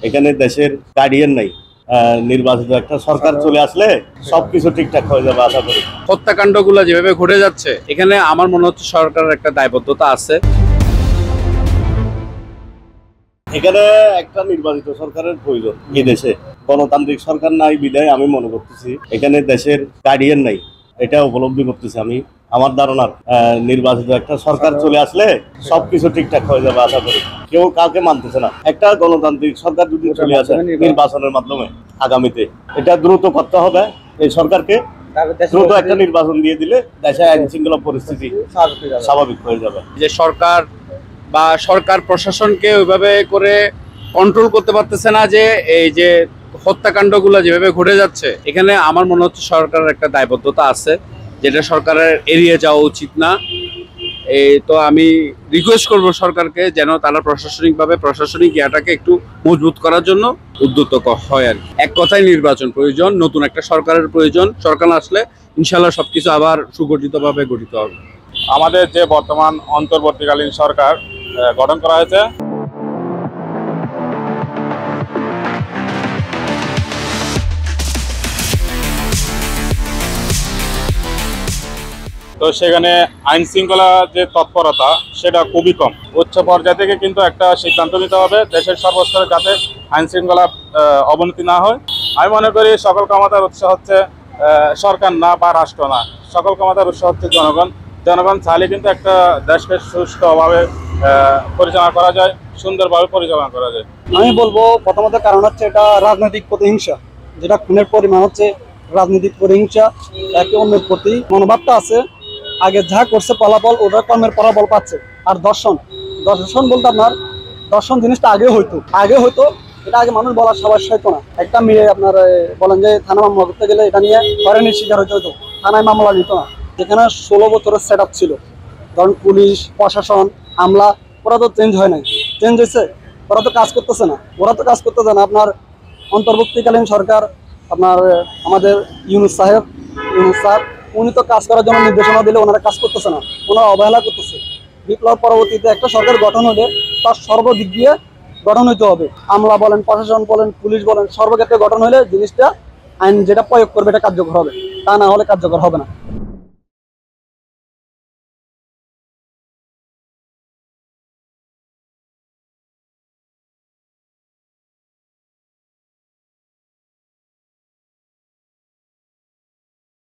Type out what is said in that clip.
এখানে দেশের গার্ডিয়ান নাই। নির্বাচিত একটা সরকার চলে আসলে সবকিছু ঠিকঠাক হয়ে যাবে আশা করি। হত্যাকাণ্ডগুলো যেভাবে ঘটে যাচ্ছে, এখানে আমার মনে হচ্ছে সরকারের একটা দায়বদ্ধতা আছে। এখানে একটা নির্বাচিত সরকারের প্রয়োজন। এই দেশে গণতান্ত্রিক সরকার নাই বিধায় আমি মনে করতেছি এখানে দেশের গার্ডিয়ান নাই, এটা উপলব্ধি করতেছি আমি। আমার ধারণার নির্বাচিত একটা সরকার চলে আসলে সবকিছু ঠিকঠাক হয়ে যাবে আশা করি। কেউ কাউকে মানতেছে না। একটা গণতান্ত্রিক সরকার যদি চলে আসে নির্বাচনের মাধ্যমে আগামীতে, এটা দ্রুত করতে হবে। এই সরকারকে দ্রুত একটা নির্বাচন দিয়ে দিলে দেশে আইন শৃঙ্খলা পরিস্থিতি স্বাভাবিক হয়ে যাবে। যে সরকার বা সরকার প্রশাসনকে ওইভাবে করে কন্ট্রোল করতে পারতেছে না, যে এই যে হত্যাকাণ্ডগুলো যেভাবে ঘটে যাচ্ছে, এখানে আমার মনে হচ্ছে সরকারের একটা দায়বদ্ধতা আছে, যেটা সরকারের এড়িয়ে যাওয়া উচিত না। এই তো আমি রিকোয়েস্ট করব সরকারকে যেন তারা প্রশাসনিক ইয়াটাকে একটু মজবুত করার জন্য উদ্যত হয় আর কি। এক কথায় নির্বাচন প্রয়োজন, নতুন একটা সরকারের প্রয়োজন। সরকার আসলে ইনশাল্লাহ সবকিছু আবার সুগঠিতভাবে গঠিত হবে। আমাদের যে বর্তমান অন্তর্বর্তীকালীন সরকার গঠন করা হয়েছে, তো সেখানে আইন শৃঙ্খলা যে তৎপরতা সেটা খুবই কম। উচ্চ পর্যায় থেকে কিন্তু একটা সিদ্ধান্ত নিতে হবে দেশের সর্বস্তরে যাতে আইন শৃঙ্খলা অবনতি না হয়। আমি মনে করি সকল ক্ষমতার উৎস হচ্ছে সরকার না বা রাষ্ট্র না, সকল ক্ষমতার উৎস হচ্ছে জনগণ। জনগণ চাইলে কিন্তু একটা দেশকে সুষ্ঠুভাবে পরিচালনা করা যায়, সুন্দরভাবে পরিচালনা করা যায়। আমি বলবো প্রথমত কারণ হচ্ছে এটা রাজনৈতিক প্রতিহিংসা, যেটা খুনের পরিমাণ হচ্ছে রাজনৈতিক প্রতিহিংসা। একে অন্যের প্রতি মনোভাবটা আছে, আগে যা করছে ফলাফল ওটা কর্মের ফলাফল পাচ্ছে। আর দর্শন বলতে আপনার দর্শন জিনিসটা আগে হয়তো এটা আগে মানুষ বলার সাহস হইতো না। একটা মেয়ে আপনার বলেন যে থানা মামলা করতে গেলে এটা নিয়ে হয়রানির শিকার হতো, থানায় মামলা নিত না। যেখানে 16 বছরের সেট আপ ছিল, কারণ পুলিশ প্রশাসন আমলা ওরা তো চেঞ্জ হয় নাই, চেঞ্জ হয়েছে, ওরা তো কাজ করতেছে না। আপনার অন্তর্বর্তীকালীন সরকার আপনার আমাদের ইউনুস স্যার উনি তো কাজ করার জন্য নির্দেশনা দিলে ওনারা কাজ করতেছে না, ওনারা অবহেলা করতেছে। বিপ্লব পরবর্তীতে একটা সরকার গঠন হলে তার সর্বদিক দিয়ে গঠন হইতে হবে। আমলা বলেন, প্রশাসন বলেন, পুলিশ বলেন, সর্বক্ষেত্রে গঠন হলে জিনিসটা আইন যেটা প্রয়োগ করবে এটা কার্যকর হবে, তা না হলে কার্যকর হবে না।